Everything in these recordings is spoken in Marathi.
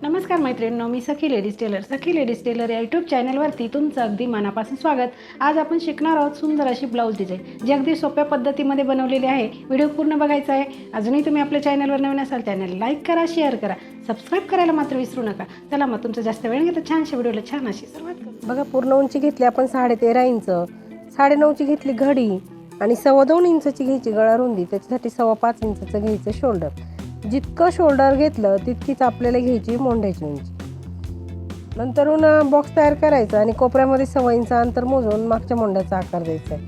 नमस्कार मैत्रिणींनो, मी सखी लेडीज टेलर. सखी लेडीज टेलर या यूट्यूब चॅनलवरती तुमचं अगदी मनापासून स्वागत. आज आपण शिकणार आहोत सुंदर अशी ब्लाऊज डिझाईन, जी अगदी सोप्या पद्धतीमध्ये बनवलेली आहे. व्हिडिओ पूर्ण बघायचा आहे. अजूनही तुम्ही आपल्या चॅनलवर नवीन असाल, चॅनल लाईक करा, शेअर करा, सबस्क्राईब करायला मात्र विसरू नका. चला मग तुमचं जास्त वेळ घेता छानशा व्हिडिओला छान अशी सुरुवात करू. बघा, पूर्ण उंची घेतली आपण 13.5 इंच, 9.5ची घेतली घडी आणि 2.25 इंचाची घ्यायची गळा रुंदी. त्याच्यासाठी 5.25 इंचाचं घ्यायचं शोल्डर. जितकं शोल्डर घेतलं तितकीच आपल्याला घ्यायची मोंढ्याची उंची. नंतरून बॉक्स तयार करायचा आणि कोपऱ्यामध्ये 1.25 इंच अंतर मोजून मागच्या मोंढ्याचा आकार द्यायचा आहे.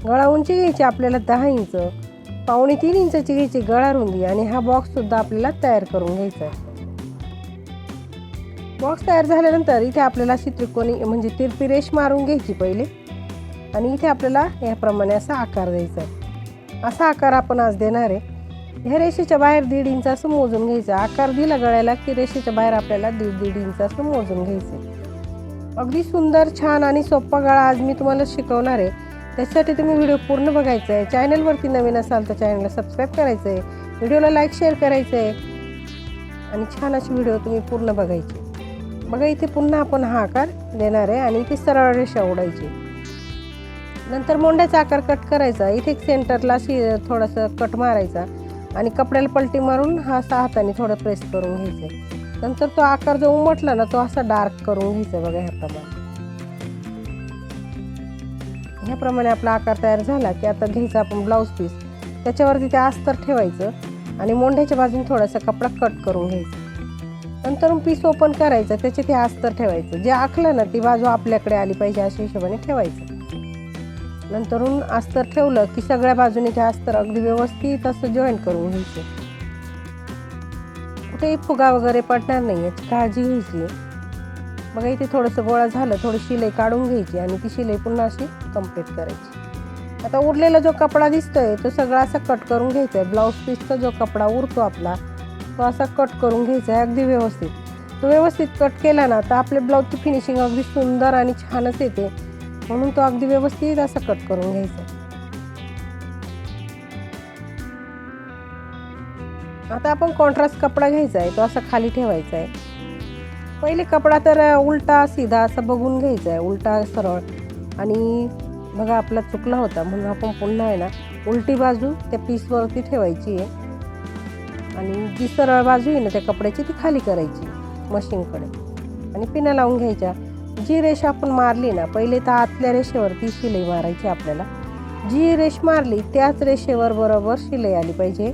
गळा उंची घ्यायची आपल्याला 10 इंच, 2.25 इंचाची घ्यायची गळा रुंदी आणि हा बॉक्ससुद्धा आपल्याला तयार करून घ्यायचा आहे. बॉक्स तयार झाल्यानंतर इथे आपल्याला अशी त्रिकोणी म्हणजे तिरपी रेष मारून घ्यायची पहिले आणि इथे आपल्याला याप्रमाणे असा आकार द्यायचा आहे. असा आकार आपण आज देणार आहे. ह्या रेषेच्या बाहेर 1.5 इंच असं मोजून घ्यायचं. आकार दिला गळ्याला की रेषेच्या बाहेर आपल्याला 1.5 इंच असं मोजून घ्यायचं. अगदी सुंदर, छान आणि सोपा गळा आज मी तुम्हाला शिकवणार आहे. त्याच्यासाठी तुम्ही व्हिडिओ पूर्ण बघायचा आहे. चॅनलवरती नवीन असाल तर चॅनलला सबस्क्राईब करायचं आहे, व्हिडिओला लाईक शेअर करायचं आहे आणि छान अशी व्हिडिओ तुम्ही पूर्ण बघायची. बघा, इथे पुन्हा आपण हा आकार देणार आहे आणि इथे सरळ रेषा ओढायची. नंतर मोंढ्याचा आकार कट करायचा. इथे सेंटरला अशी थोडंसं कट मारायचा आणि कपड्याला पलटी मारून हा असा हाताने थोडं प्रेस करून घ्यायचं. नंतर तो आकार जो उमटला ना तो असा डार्क करून घ्यायचा. बघा, ह्याप्रमाणे आपला आकार तयार झाला की आता घ्यायचा आपण ब्लाऊज पीस. त्याच्यावरती ते अस्तर ठेवायचं आणि मोंढ्याच्या बाजूने थोडासा कपडा कट करून घ्यायचा. नंतर पीस ओपन करायचं, त्याच्यात हे अस्तर ठेवायचं. जे आखलं ना ती बाजू आपल्याकडे आली पाहिजे अशा हिशोबाने ठेवायचं. नंतरून अस्तर ठेवलं की सगळ्या बाजूने ते अस्तर अगदी व्यवस्थित असं जॉईंट करून घ्यायचं. कुठेही फुगा वगैरे पडणार नाही याची काळजी घ्यायची. बघा, इथे थोडंसं गोळा झालं, थोडी शिलाई काढून घ्यायची आणि ती शिलाई पुन्हा अशी कंप्लीट करायची. आता उरलेला जो कपडा दिसतोय तो सगळा असा कट करून घ्यायचा आहे. ब्लाऊज पीसचा जो कपडा उरतो आपला तो असा कट करून घ्यायचा आहे अगदी व्यवस्थित. तो व्यवस्थित कट केला ना तर आपल्या ब्लाऊजची फिनिशिंग अगदी सुंदर आणि छानच येते. म्हणून तो अगदी व्यवस्थित असा कट करून घ्यायचा. आता आपण कॉन्ट्रास्ट कपडा घ्यायचा आहे, तो असा खाली ठेवायचा आहे. पहिले कपडा तर उलटा सीधा असा बघून घ्यायचा आहे, उलटा सरळ. आणि बघा, आपला चुकला होता म्हणून आपण पुन्हा आहे ना उलटी बाजू त्या पीसवरती ठेवायची आहे आणि जी सरळ बाजू आहे ना त्या कपड्याची ती खाली करायची मशीनकडे आणि पिना लावून घ्यायच्या. जी रेष आपण मारली ना पहिले तर आतल्या रेषेवरती शिलाई मारायची. आपल्याला जी रेष मारली त्याच रेषेवर बरोबर शिलाई आली पाहिजे.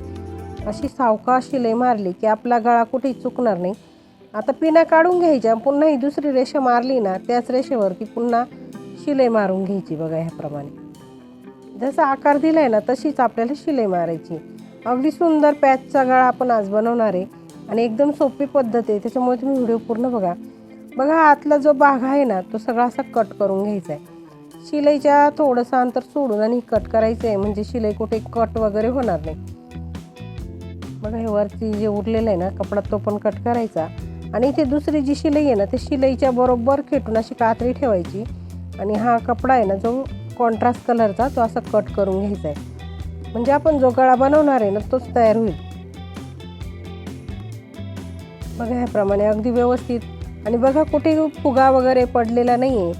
अशी सावकाश शिलाई मारली की आपला गळा कुठेही चुकणार नाही. आता पिना काढून घ्यायच्या, पुन्हा ही दुसरी रेषा मारली ना त्याच रेषेवरती पुन्हा शिलाई मारून घ्यायची. बघा, ह्याप्रमाणे जसा आकार दिला आहे ना तशीच आपल्याला शिलाई मारायची. अगदी सुंदर पॅचचा गळा आपण आज बनवणार आहे आणि एकदम सोपी पद्धत आहे, त्याच्यामुळे तुम्ही व्हिडिओ पूर्ण बघा. बघा, आतला जो भाग आहे ना तो सगळा असा कट करून घ्यायचा आहे. शिलाईच्या थोडंसं अंतर सोडून आणि कट करायचं आहे म्हणजे शिलाई कुठे कट वगैरे होणार नाही. बघा, हे वरती जे उरलेलं आहे ना कपडा तो पण कट करायचा आणि इथे दुसरी जी शिलाई आहे ना ते शिलाईच्या बरोबर खेटून अशी कात्री ठेवायची आणि हा कपडा आहे ना जो कॉन्ट्रास्ट कलरचा तो असा कट करून घ्यायचा आहे. म्हणजे आपण जो गळा बनवणार आहे ना तोच तयार होईल. बघा, ह्याप्रमाणे अगदी व्यवस्थित. आणि बघा, कुठे फुगा वगैरे पडलेला नाही आहे.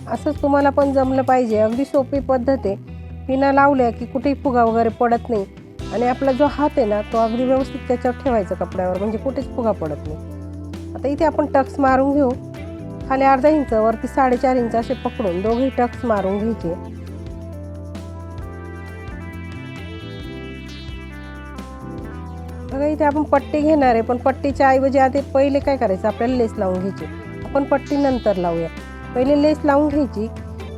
असंच तुम्हाला पण जमलं पाहिजे. अगदी सोपी पद्धत आहे. पिना लावल्या की कुठेही फुगा वगैरे पडत नाही आणि आपला जो हात आहे ना तो अगदी व्यवस्थित त्याच्यावर ठेवायचा कपड्यावर म्हणजे कुठेच फुगा पडत नाही. आता इथे आपण टक्स मारून घेऊ. खाली 1/2 इंच वरती 4.5 इंच असे पकडून दोघेही टक्स मारून घ्यायचे. बघा, इथे आपण पट्टी घेणार आहे पण पट्टीच्या ऐवजी आधी पहिले काय करायचं आपल्याला लेस लावून घ्यायची. आपण पट्टी नंतर लावूया. पहिले लेस लावून घ्यायची.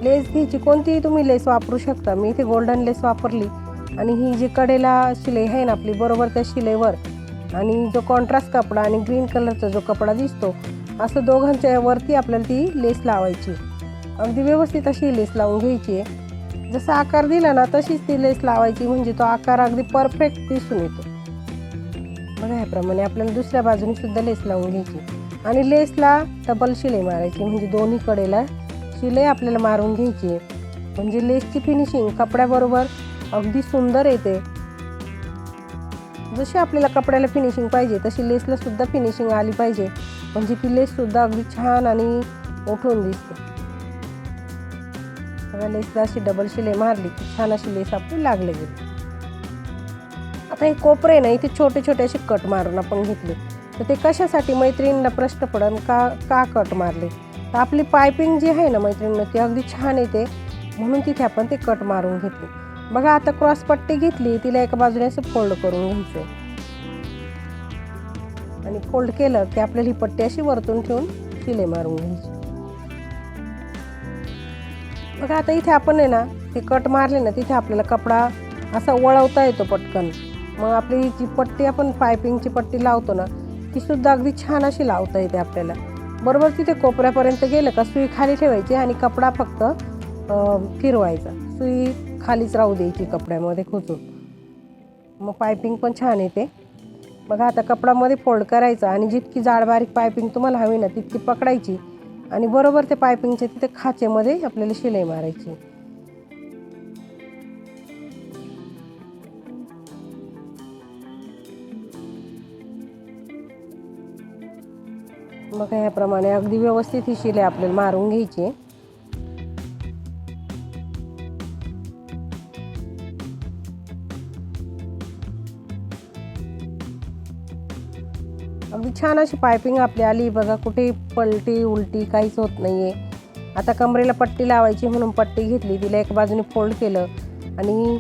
लेस घ्यायची कोणतीही तुम्ही लेस वापरू शकता. मी इथे गोल्डन लेस वापरली आणि ही जी कडेला शिलाई आहे ना आपली बरोबर त्या शिलाईवर आणि जो कॉन्ट्रास्ट कपडा आणि ग्रीन कलरचा जो कपडा दिसतो असं दोघांच्या वरती आपल्याला ती लेस लावायची. अगदी व्यवस्थित अशी लेस लावून घ्यायची आहे. जसा आकार दिला ना तशीच ती लेस लावायची म्हणजे तो आकार अगदी परफेक्ट दिसून येतो. बघा, ह्याप्रमाणे आपल्याला दुसऱ्या बाजूने सुद्धा लेस लावून घ्यायची आणि लेसला डबल शिलाई मारायची म्हणजे दोन्ही कडेला शिलाई आपल्याला मारून घ्यायची आहे. म्हणजे लेसची फिनिशिंग कपड्याबरोबर अगदी सुंदर येते. जशी आपल्याला कपड्याला फिनिशिंग पाहिजे तशी लेसला सुद्धा फिनिशिंग आली पाहिजे, म्हणजे ती लेससुद्धा अगदी छान आणि उठून दिसते. बघा लेसला अशी डबल शिलाई मारली की छान अशी लेस आपली लागली गेली. आता हे कोपरे ना इथे छोटे छोटे असे कट मारून आपण घेतले, तर ते कशासाठी मैत्रिणींना प्रश्न पडन का कट मारले. तर आपली पायपिंग जी आहे ना मैत्रिणींना ती अगदी छान येते, म्हणून तिथे आपण ते कट मारून घेतले. बघा आता क्रॉस पट्टी घेतली, तिला एका बाजूने असं फोल्ड करून घ्यायचं आणि फोल्ड केलं की आपल्याला ही पट्टी अशी वरतून ठेवून शिलाई मारून घ्यायची. बघा आता इथे आपण आहे ना ते कट मारले ना, तिथे आपल्याला कपडा असा वळवता येतो पटकन. मग आपली जी पट्टी आपण पायपिंगची पट्टी लावतो ना, ती सुद्धा अगदी छान अशी लावता येते आपल्याला. बरोबर तिथे कोपऱ्यापर्यंत गेलं का सुई खाली ठेवायची आणि कपडा फक्त फिरवायचा, सुई खालीच राहू द्यायची कपड्यामध्ये खोचून, मग पायपिंग पण छान येते. बघा आता कपडामध्ये फोल्ड करायचा आणि जितकी जाड बारीक पायपिंग तुम्हाला हवी ना तितकी पकडायची आणि बरोबर ते पायपिंगच्या तिथे खाचेमध्ये आपल्याला शिलाई मारायची. बघा याप्रमाणे अगदी व्यवस्थित ही शिलाई आपल्याला मारून घ्यायची. अगदी छान अशी पायपिंग आपली आली. बघा कुठे पलटी उलटी काहीच होत नाहीये. आता कमरेला पट्टी लावायची म्हणून पट्टी घेतली, तिला एक बाजूने फोल्ड केलं आणि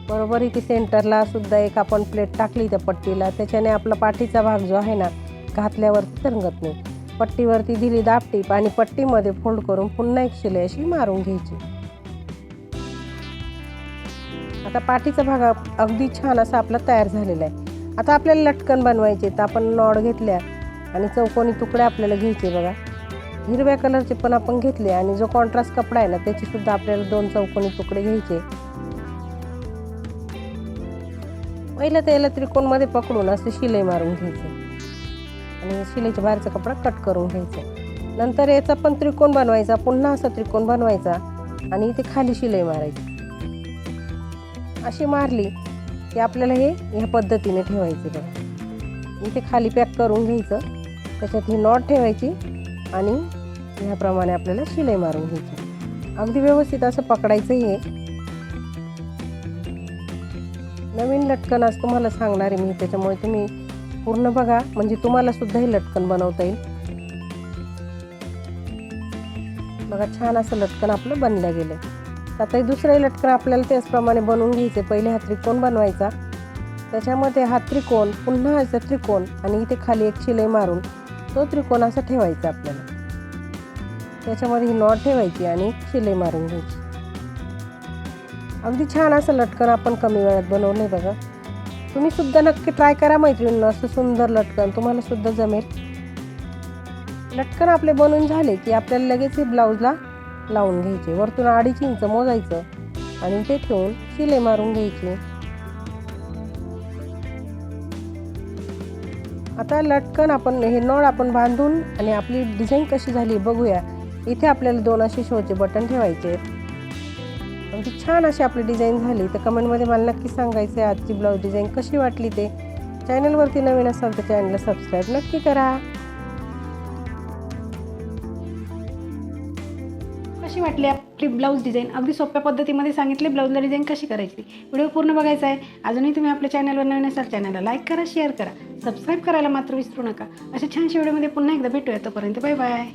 बरोबर इथे सेंटरला सुद्धा एक आपण प्लेट टाकली त्या पट्टीला, त्याच्याने आपला पाठीचा भाग जो आहे ना घातल्यावरती तरंगत नाही. पट्टीवरती दिली दाबटीप आणि पट्टीमध्ये फोल्ड करून पुन्हा एक शिलाई अशी मारून घ्यायची. आता पाठीचा भाग अगदी छान असा आपला तयार झालेला आहे. आता आपल्याला लटकन बनवायचे, तर आपण नॉड घेतल्या आणि चौकोनी तुकडे आपल्याला घ्यायचे. बघा हिरव्या कलरचे पण आपण घेतले आणि जो कॉन्ट्रास्ट कपडा आहे ना त्याची सुद्धा आपल्याला 2 चौकोनी तुकडे घ्यायचे. पहिलं त्याला त्रिकोणमध्ये पकडून असं शिलाई मारून घ्यायचे आणि शिलाईच्या बाहेरचा कपडा कट करून घ्यायचा. नंतर याचा पण त्रिकोण बनवायचा, पुन्हा असा त्रिकोण बनवायचा आणि इथे खाली शिलाई मारायची. अशी मारली की आपल्याला हे ह्या पद्धतीने ठेवायचे. बघा इथे खाली पॅक करून घ्यायचं, त्याच्यात ही नॉट ठेवायची आणि ह्याप्रमाणे आपल्याला शिलाई मारून घ्यायची. अगदी व्यवस्थित असं पकडायचं. हे नवीन लटकन आज तुम्हाला सांगणार आहे मी, त्याच्यामुळे तुम्ही पूर्ण बघा, म्हणजे तुम्हाला सुद्धा हे लटकन बनवता येईल. बघा छान असं लटकन आपलं बनलं गेलं. आता दुसरंही लटकन आपल्याला त्याचप्रमाणे बनवून घ्यायचे. पहिले हा त्रिकोण बनवायचा, त्याच्यामध्ये हा त्रिकोण, पुन्हा असा त्रिकोण आणि इथे खाली एक शिलाई मारून तो त्रिकोण असा ठेवायचा आपल्याला. त्याच्यामध्ये ही नॉट ठेवायची आणि शिलाई मारून घ्यायची. अगदी छान असं लटकन आपण कमी वेळात बनवलंय. बघा तुम्ही सुद्धा नक्की ट्राय करा मैत्रिणींनो, असं सुंदर लटकन तुम्हाला सुद्धा जमेल. लटकन आपले बनवून झाले की आपल्याला लगेच हे ब्लाऊजला लावून घ्यायचे. वरतून 2.5 इंच मोजायचं आणि ते ठेवून शिलाई मारून घ्यायची. आता लटकन आपण हे नॉड आपण बांधून आणि आपली डिझाईन कशी झाली बघूया. इथे आपल्याला 2 असे शोचे बटन ठेवायचे. अगदी छान अशी आपली डिझाईन झाली. तर कमेंटमध्ये मला नक्की सांगायचं आहे आजची ब्लाऊज डिझाईन कशी वाटली ते. चॅनलवरती नवीन असाल तर चॅनलला सबस्क्राईब नक्की करा. कशी वाटली आपली ब्लाऊज डिझाईन. अगदी सोप्या पद्धतीमध्ये सांगितले ब्लाऊजला डिझाईन कशी करायची. व्हिडिओ पूर्ण बघायचा आहे. अजूनही तुम्ही आपल्या चॅनलवर नवीन असाल चॅनलला लाईक करा, शेअर करा, सबस्क्राईब करायला मात्र विसरू नका. अशा छानशा व्हिडिओमध्ये पुन्हा एकदा भेटूया. तोपर्यंत बाय बाय.